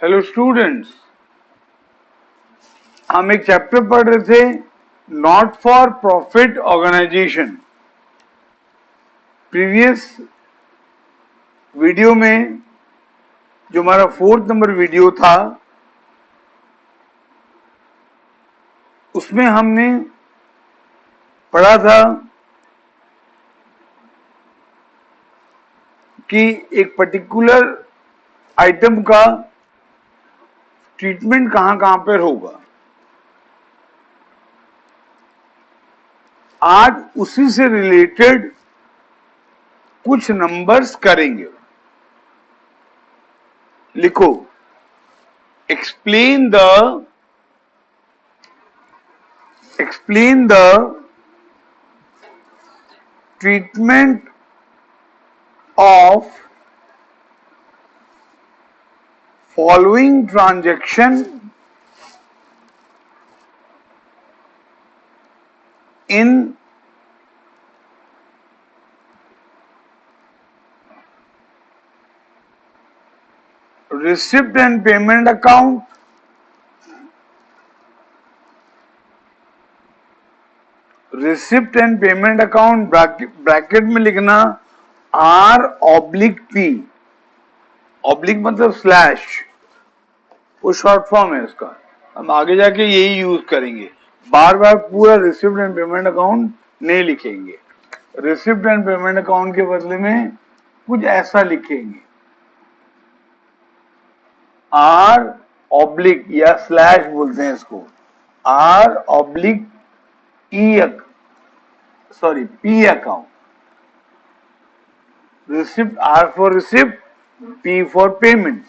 Hello students, हम एक chapter पढ़ रहे थे not for profit organisation. Previous video में जो हमारा 4th नंबर वीडियो था उसमें हमने पढ़ा था कि एक पर्टिकुलर आइटम का ट्रीटमेंट कहां कहां पर होगा। आज उसी से रिलेटेड कुछ नंबर्स करेंगे। लिखो, explain the treatment of following transaction in receipt and payment account, receipt and payment account bracket में लिखना R/P, ऑब्लिक मतलब स्लैश, वो शॉर्ट फॉर्म है उसका। हम आगे जाके यही यूज करेंगे, बार बार पूरा रिसिप्ट एंड पेमेंट अकाउंट नहीं लिखेंगे। रिसिप्ट एंड पेमेंट अकाउंट के बदले में कुछ ऐसा लिखेंगे, R/, या स्लैश बोलते हैं इसको, P account. Receipt, R for receipt, P for payment.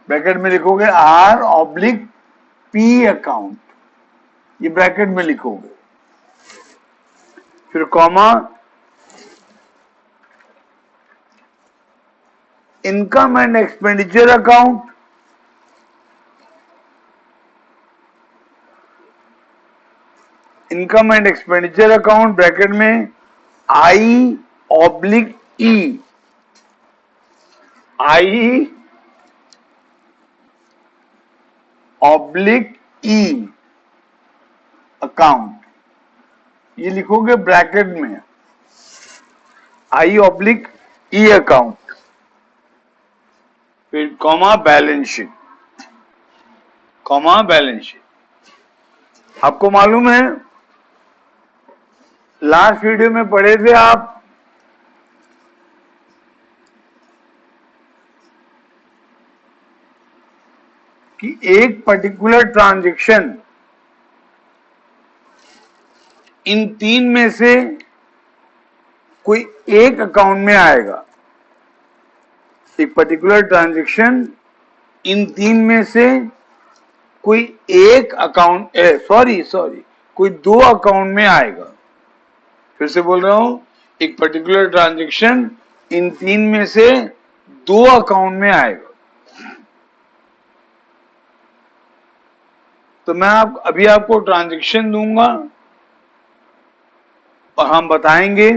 Bracket में लिखोगे R/P अकाउंट, ये ब्रैकेट में लिखोगे। फिर comma, income and expenditure account, income and expenditure account bracket में I/E, I/E अकाउंट, ये लिखोगे ब्रैकेट में I/E अकाउंट। फिर comma balance sheet, comma balance sheet. आपको मालूम है लास्ट वीडियो में पढ़े थे आप कि एक पर्टिकुलर ट्रांजैक्शन इन तीन में से कोई एक अकाउंट में आएगा। एक पर्टिकुलर ट्रांजैक्शन इन तीन में से कोई एक अकाउंट, कोई दो अकाउंट में आएगा। फिर से बोल रहा हूं, एक पर्टिकुलर ट्रांजैक्शन इन तीन में से दो अकाउंट में आएगा। तो मैं अभी आपको ट्रांजैक्शन दूंगा और हम बताएंगे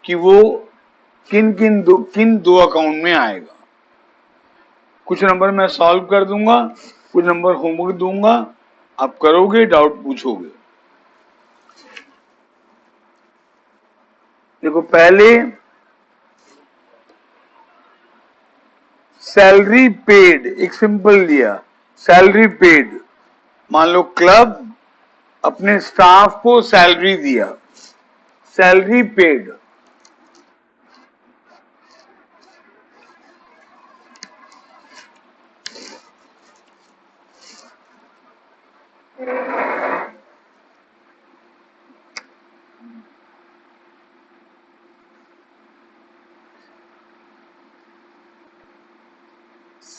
कि वो किन दो अकाउंट में आएगा। कुछ नंबर मैं सॉल्व कर दूंगा, कुछ नंबर होमवर्क दूंगा, आप करोगे, डाउट पूछोगे। देखो, पहले सैलरी पेड, एक सिंपल दिया, सैलरी पेड। मान लो क्लब अपने स्टाफ को सैलरी दिया, सैलरी पेड।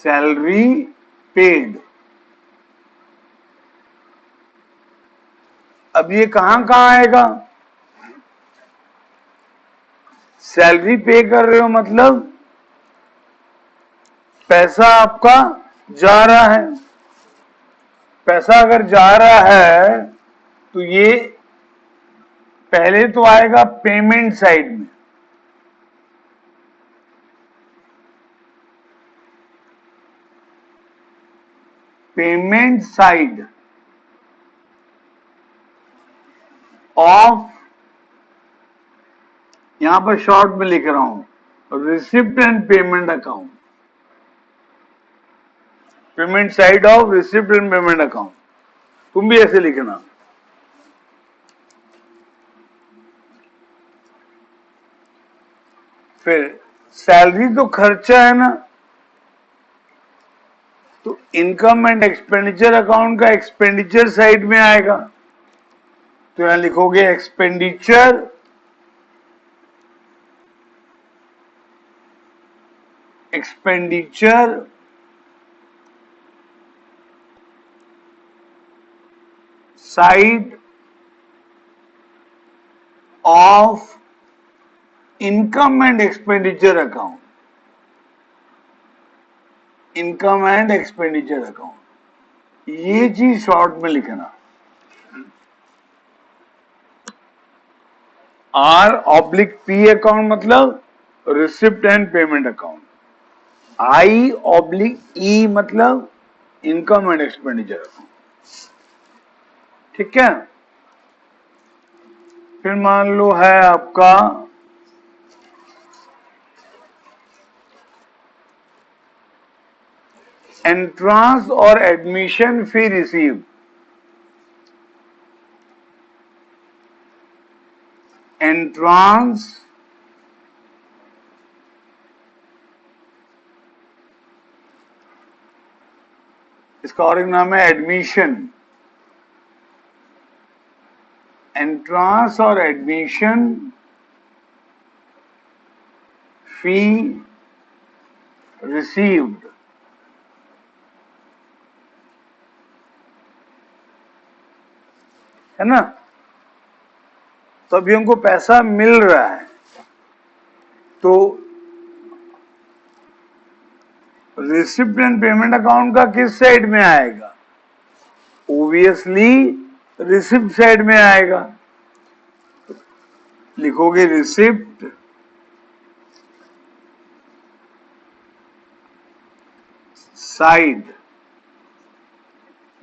Salary paid. अब ये कहां कहां आएगा? सैलरी पे कर रहे हो मतलब पैसा आपका जा रहा है। पैसा अगर जा रहा है तो ये पहले तो आएगा पेमेंट साइड में, पेमेंट साइड ऑफ, यहां पर शॉर्ट में लिख रहा हूं, receipt and payment account, payment side of receipt and payment account, तुम भी ऐसे लिखना। फिर सैलरी तो खर्चा है ना, तो इनकम एंड एक्सपेंडिचर अकाउंट का एक्सपेंडिचर साइड में आएगा, तो यहां लिखोगे expenditure side of income and expenditure account, income and expenditure account, ये चीज शॉर्ट में लिखना। R/P अकाउंट मतलब receipt and payment account, I/E मतलब इनकम एंड एक्सपेंडिचर अकाउंट, ठीक है। फिर मान लो है आपका एंट्रांस और एडमिशन फी रिसीव, एंट्रांस इसका और एक नाम है एडमिशन, एंट्रांस और एडमिशन फी रिसीव्ड, है ना, तो अभी हमको पैसा मिल रहा है, तो रिसिप्ट एंड पेमेंट अकाउंट का किस साइड में आएगा? ओबियसली रिसिप्ट साइड में आएगा, लिखोगे receipt side,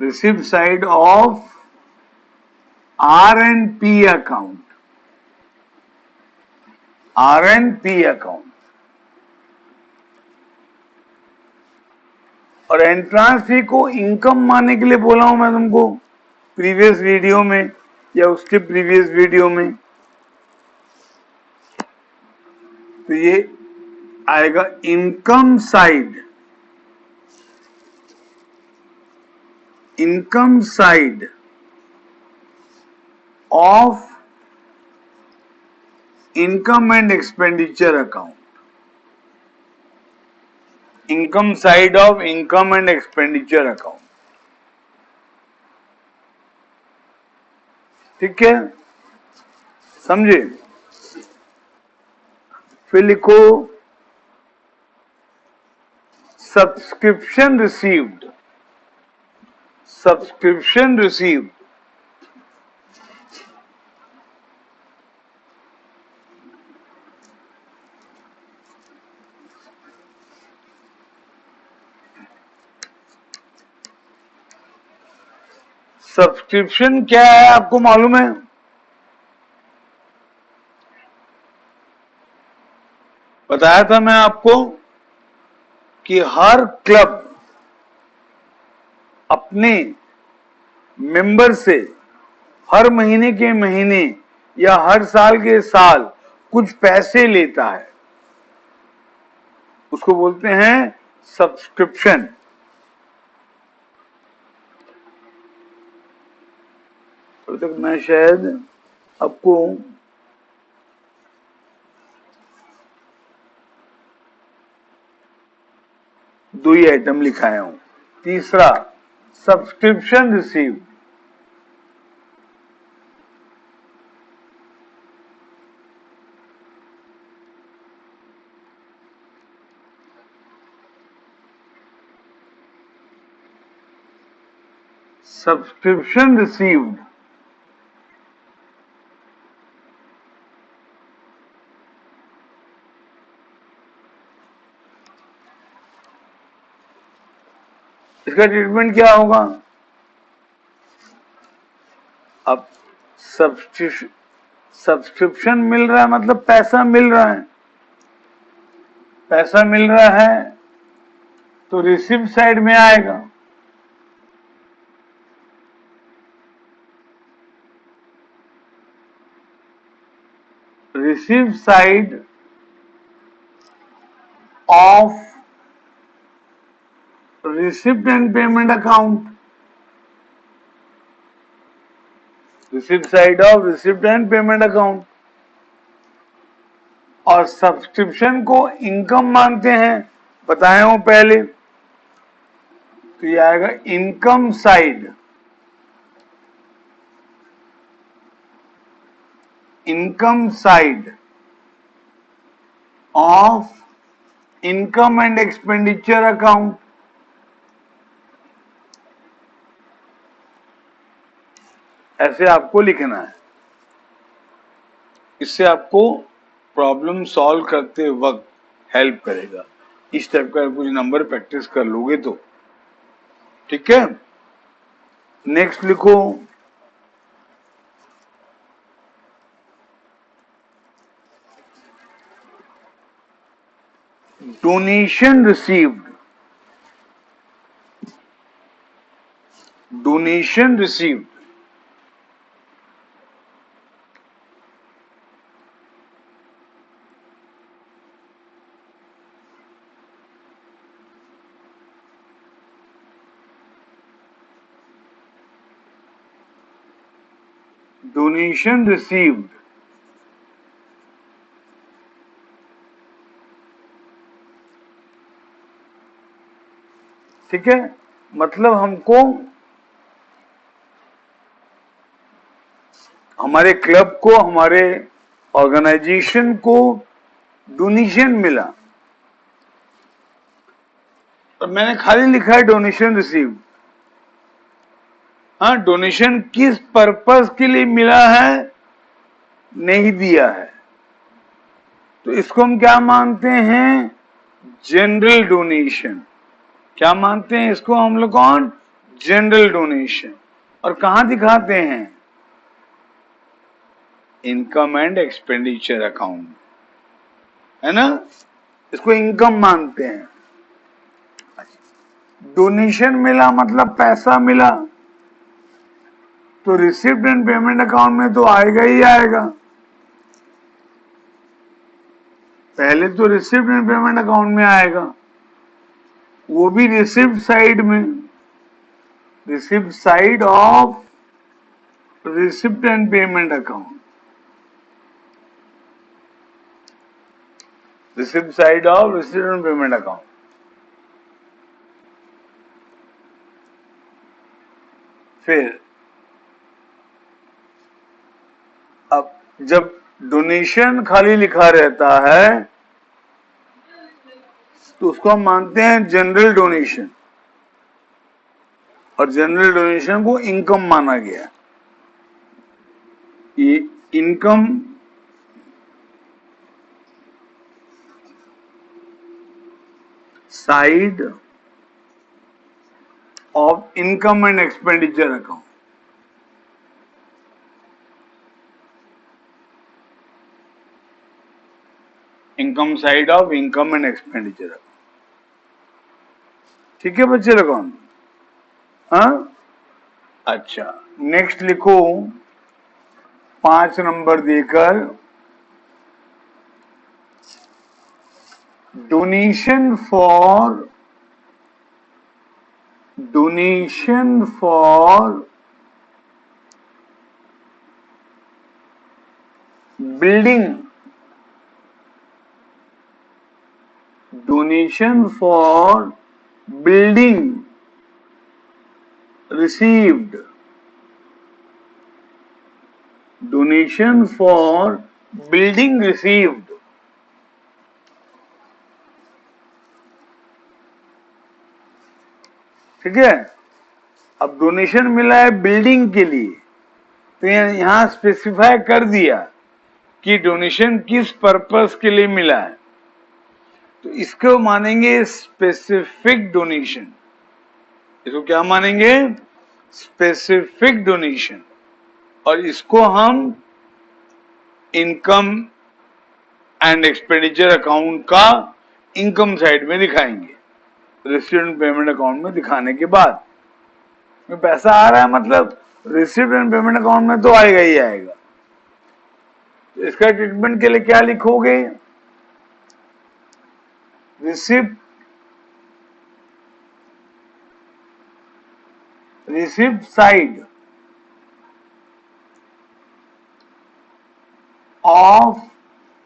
receipt side of R&P account, R&P account. और एंट्रांस फी को इनकम मानने के लिए बोला हूं मैं तुमको प्रीवियस वीडियो में या उसके प्रीवियस वीडियो में, तो ये आएगा income side, income side of income and expenditure account, income side of income and expenditure account, ठीक है, समझे। फिर लिखो subscription received, subscription received, subscription क्या है आपको मालूम है? बताया था मैं आपको कि हर क्लब अपने मेंबर से हर महीने के महीने या हर साल के साल कुछ पैसे लेता है, उसको बोलते हैं सब्सक्रिप्शन। अब तक मैं शायद आपको दो ही आइटम लिखाया हूं। तीसरा सब्सक्रिप्शन रिसीव, सब्सक्रिप्शन रिसीव्ड, इसका ट्रीटमेंट क्या होगा? अब सब्सक्रिप्शन मिल रहा है मतलब पैसा मिल रहा है, पैसा मिल रहा है तो रिसिप्ट साइड में आएगा। Receipt side of receipt and payment account, receipt side of receipt and payment account. और सब्सक्रिप्शन को इनकम मानते हैं, बताए हो पहले, तो ये आएगा income side, income side of income and expenditure account. ऐसे आपको लिखना है, इससे आपको प्रॉब्लम सॉल्व करते वक्त हेल्प करेगा। इस टाइप का कुछ नंबर प्रैक्टिस कर लोगे तो ठीक है। नेक्स्ट लिखो, donation received, donation received, donation received, ठीक है। मतलब हमको हमारे क्लब को, हमारे ऑर्गेनाइजेशन को डोनेशन मिला, तो मैंने खाली लिखा है डोनेशन रिसीव्ड। हाँ, डोनेशन किस पर्पस के लिए मिला है नहीं दिया है, तो इसको हम क्या मानते हैं? General donation. क्या मानते हैं इसको हम लोग? कौन? General donation. और कहां दिखाते हैं? इनकम एंड एक्सपेंडिचर अकाउंट, है ना, इसको इनकम मानते हैं। डोनेशन मिला मतलब पैसा मिला, तो रिसिप्ट एंड पेमेंट अकाउंट में तो आएगा ही आएगा। पहले तो रिसिप्ट एंड पेमेंट अकाउंट में आएगा, वो भी रिसिप्ट साइड में, receipt side of receipt and payment account, receipt side of receipt and payment account. फिर अब जब डोनेशन खाली लिखा रहता है तो उसको हम मानते हैं जनरल डोनेशन, और जनरल डोनेशन को इनकम माना गया। ये income side of income and expenditure account, income side of income and expenditure account. ठीक है बच्चे लोगों? हाँ, अच्छा, नेक्स्ट लिखो 5 नंबर देकर, donation for building, donation for building received, donation for building received। ठीक है। अब डोनेशन मिला है बिल्डिंग के लिए, तो यहां स्पेसिफाई कर दिया कि डोनेशन किस पर्पस के लिए मिला है, तो इसको मानेंगे स्पेसिफिक डोनेशन। इसको क्या मानेंगे? Specific donation. और इसको हम इनकम एंड एक्सपेंडिचर अकाउंट का इनकम साइड में दिखाएंगे, रिसीव्ड एंड पेमेंट अकाउंट में दिखाने के बाद। पैसा आ रहा है मतलब रिसीव्ड एंड पेमेंट अकाउंट में तो आएगा ही आएगा। इसका ट्रीटमेंट के लिए क्या लिखोगे? Receipt side of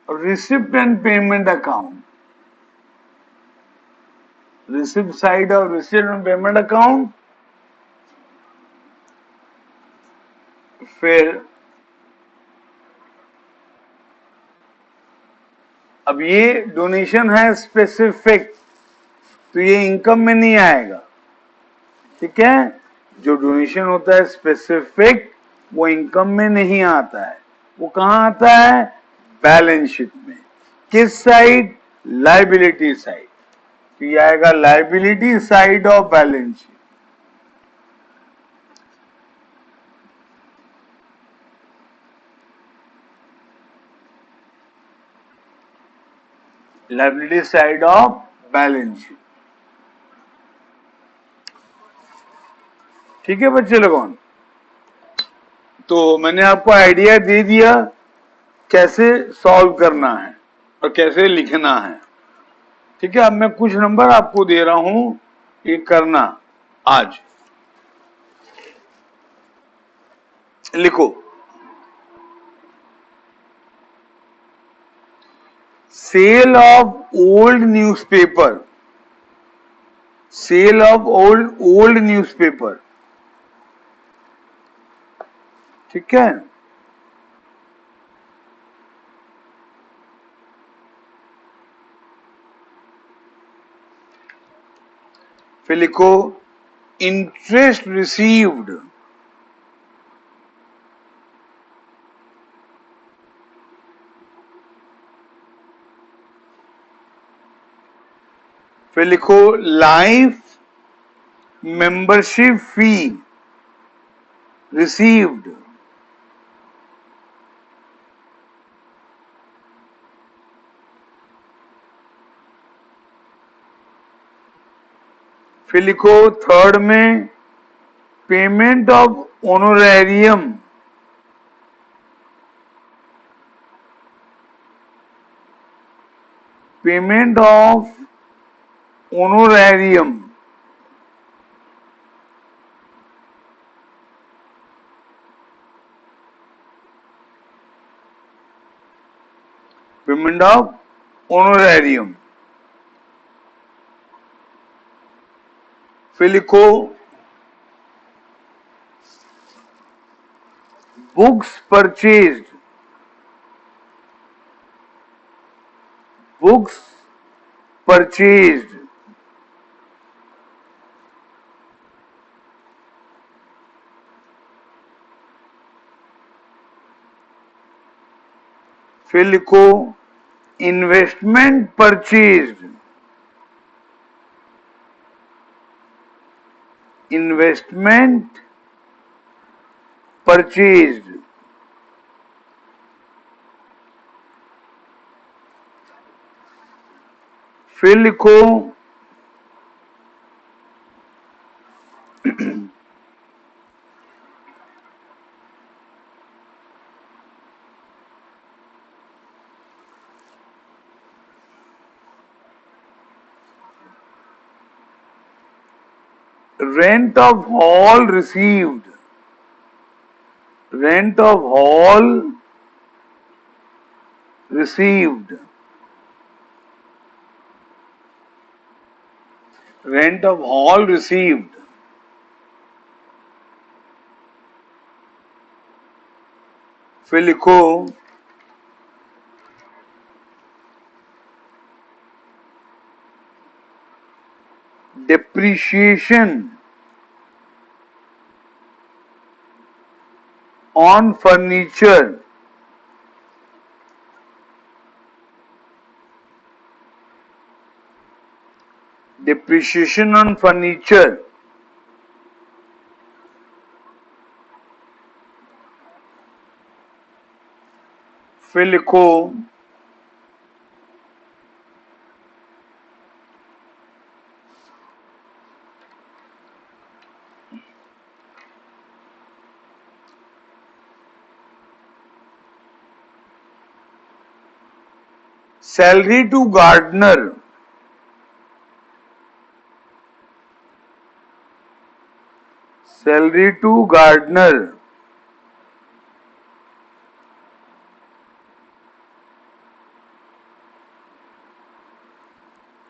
receipt and payment account, receipt side of receipt and payment account. फिर अब ये डोनेशन है स्पेसिफिक, तो ये इनकम में नहीं आएगा, ठीक है। जो डोनेशन होता है स्पेसिफिक वो इनकम में नहीं आता है, वो कहां आता है? बैलेंस शीट में। किस साइड? Liability side. तो ये आएगा liability side of balance sheet. Liability side of balance sheet, ठीक है बच्चे लोगों। तो मैंने आपको आइडिया दे दिया कैसे सॉल्व करना है और कैसे लिखना है, ठीक है। अब मैं कुछ नंबर आपको दे रहा हूं, ये करना आज। लिखो, sale of old newspaper, sale of old newspaper, ठीक है। फिर लिखो इंटरेस्ट रिसीव्ड, फिर लिखो लाइफ मेंबरशिप फी रिसीव्ड, फिर लिखो थर्ड में payment of honorarium, payment of honorarium, payment of honorarium. फिर लिखो बुक्स परचेज्ड, बुक्स परचेज्ड, फिर लिखो इन्वेस्टमेंट परचेज्ड, इन्वेस्टमेंट परचेज्ड, फिर लिखो rent of hall received, rent of hall received, rent of hall received, फिर लिखो depreciation on furniture, depreciation on furniture, फिर लिखो salary to gardener, salary to gardener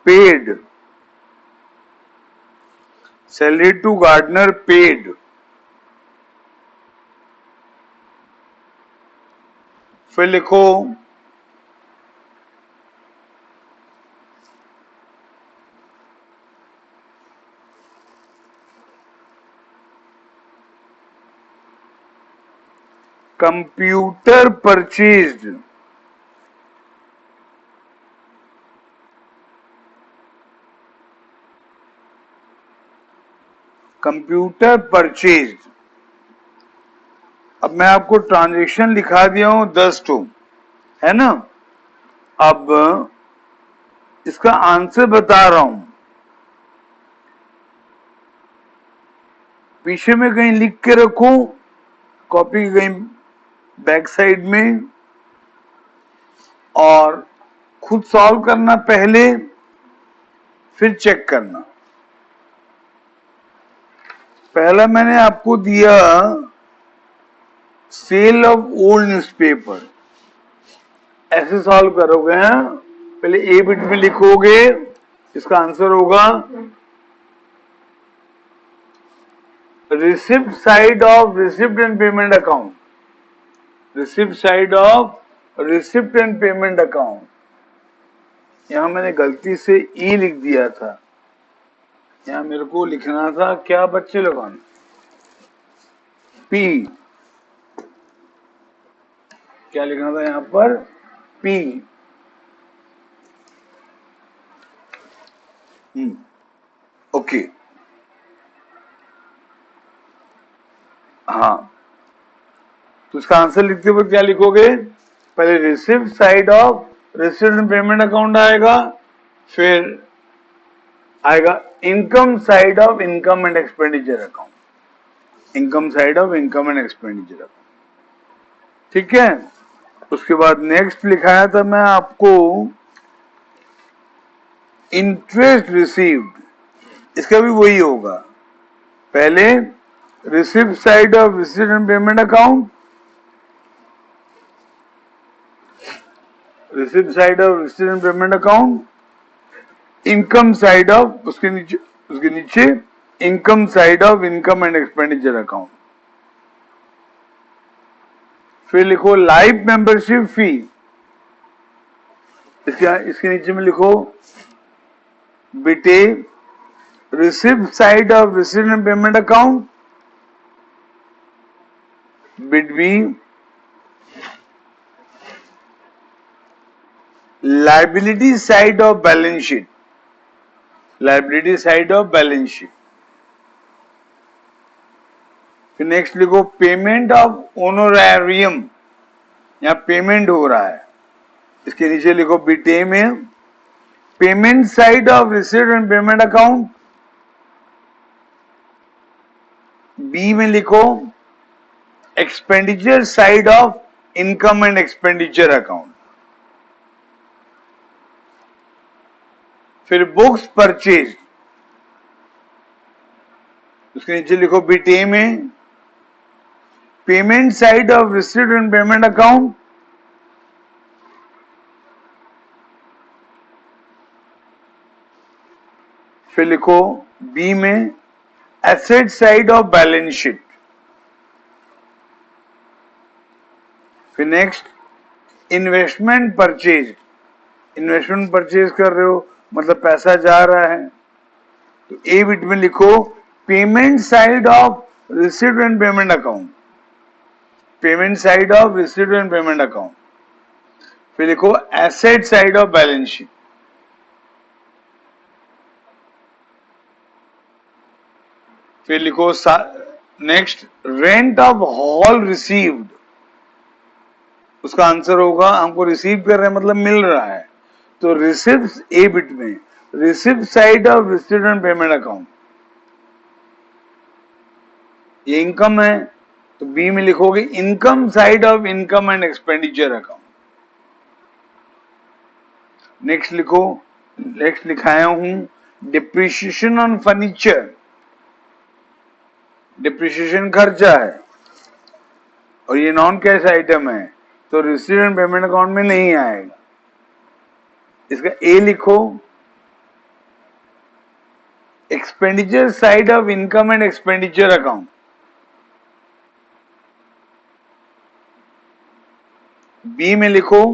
paid, salary to gardener paid. फिर लिखो computer purchased, computer purchased. अब मैं आपको transaction लिखा दिया हूं 10 टू, है ना। अब इसका आंसर बता रहा हूं, पीछे में कहीं लिख के रखो, कॉपी की कहीं बैक साइड में, और खुद सॉल्व करना पहले, फिर चेक करना। पहला मैंने आपको दिया सेल ऑफ ओल्ड न्यूज़पेपर, ऐसे सॉल्व करोगे। हैं पहले ए बिट में लिखोगे, इसका आंसर होगा receipt side of receipt and payment account, receipt side of receipt and payment account. यहां मैंने गलती से ई लिख दिया था, यहां मेरे को लिखना था क्या बच्चे लोगों, पी, क्या लिखना था यहां पर, पी। ओके, हाँ, तो इसका आंसर लिखते हुए क्या लिखोगे, पहले receipt side of receipt and payment account आएगा, फिर आएगा income side of income and expenditure account, income side of income and expenditure account. ठीक है, उसके बाद नेक्स्ट लिखाया था मैं आपको इंटरेस्ट रिसीव्ड, इसका भी वही होगा, पहले receipt side of receipt and payment account, receipt side of receipt and payment account, income side of, उसके नीचे income side of income and expenditure account. फिर लिखो लाइफ मेंबरशिप फी, इसके नीचे में लिखो बेटे receipt side of receipt and payment account, bit B liability side of balance sheet, liability side of balance sheet. फिर नेक्स्ट लिखो पेमेंट ऑफ ओनोरेरियम, यहां पेमेंट हो रहा है, इसके नीचे लिखो बीटे में payment side of received and payment account, B में लिखो expenditure side of income and expenditure account. फिर बुक्स परचेज, उसके नीचे लिखो बीटे में payment side of received and payment account, फिर लिखो बी में asset side of balance sheet. फिर next investment purchase, investment purchase कर रहे हो मतलब पैसा जा रहा है, तो ए बिट में लिखो payment side of received and payment account, payment side of received and payment account. फिर लिखो asset side of balance sheet. फिर लिखो next rent of hall received, उसका आंसर होगा, हमको रिसीव कर रहे हैं मतलब मिल रहा है, तो रिसिप्ट ए बिट में receipt side of received and payment account, ये इनकम है, तो बी में लिखोगे income side of income and expenditure account. Next लिखो, नेक्स्ट लिखाया हूं डिप्रिसिएशन ऑन फर्नीचर, डिप्रिसिएशन खर्चा है और ये नॉन कैश आइटम है, तो रिसीव्ड एंड पेमेंट अकाउंट में नहीं आएगा। इसका ए लिखो expenditure side of income and expenditure account, B में लिखो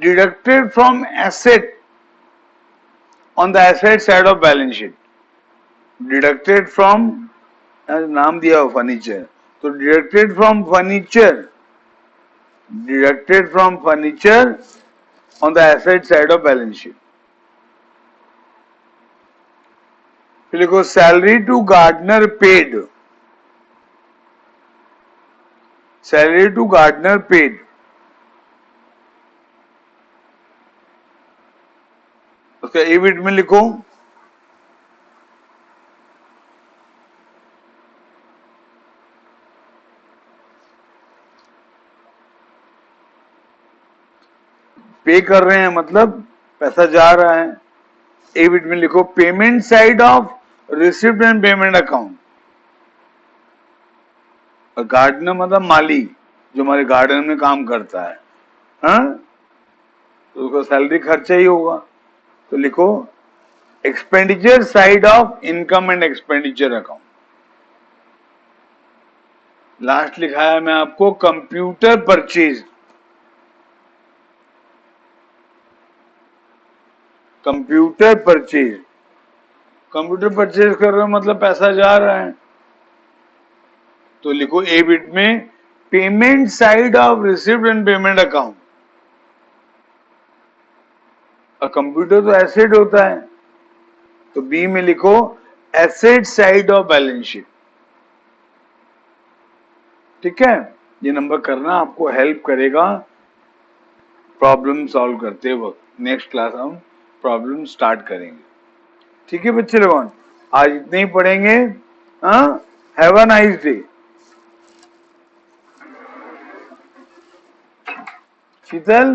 deducted from asset on the asset side of balance sheet, deducted from, नाम दिया हो फर्नीचर, तो deducted from furniture, deducted from furniture on the asset side of balance sheet. फिर लिखो salary to gardener paid, salary to gardener paid, उसका A bit में लिखो पे कर रहे हैं मतलब पैसा जा रहा है, ए बिट में लिखो payment side of receipt and payment account, और गार्डनर मतलब माली जो हमारे गार्डन में काम करता है, हाँ? तो उसका सैलरी खर्चा ही होगा, तो लिखो expenditure side of income and expenditure account. Last लिखा है मैं आपको computer purchase, computer purchase, computer purchase कर रहे हो मतलब पैसा जा रहा है, तो लिखो ए बिट में payment side of receipt and payment account, और कंप्यूटर तो एसेट होता है, तो बी में लिखो asset side of balance sheet. ठीक है, ये नंबर करना आपको हेल्प करेगा प्रॉब्लम सॉल्व करते वक्त। नेक्स्ट क्लास हम प्रॉब्लम स्टार्ट करेंगे। ठीक है बच्चे लोगों, आज इतने ही पढ़ेंगे। Have a nice day. Sheetal.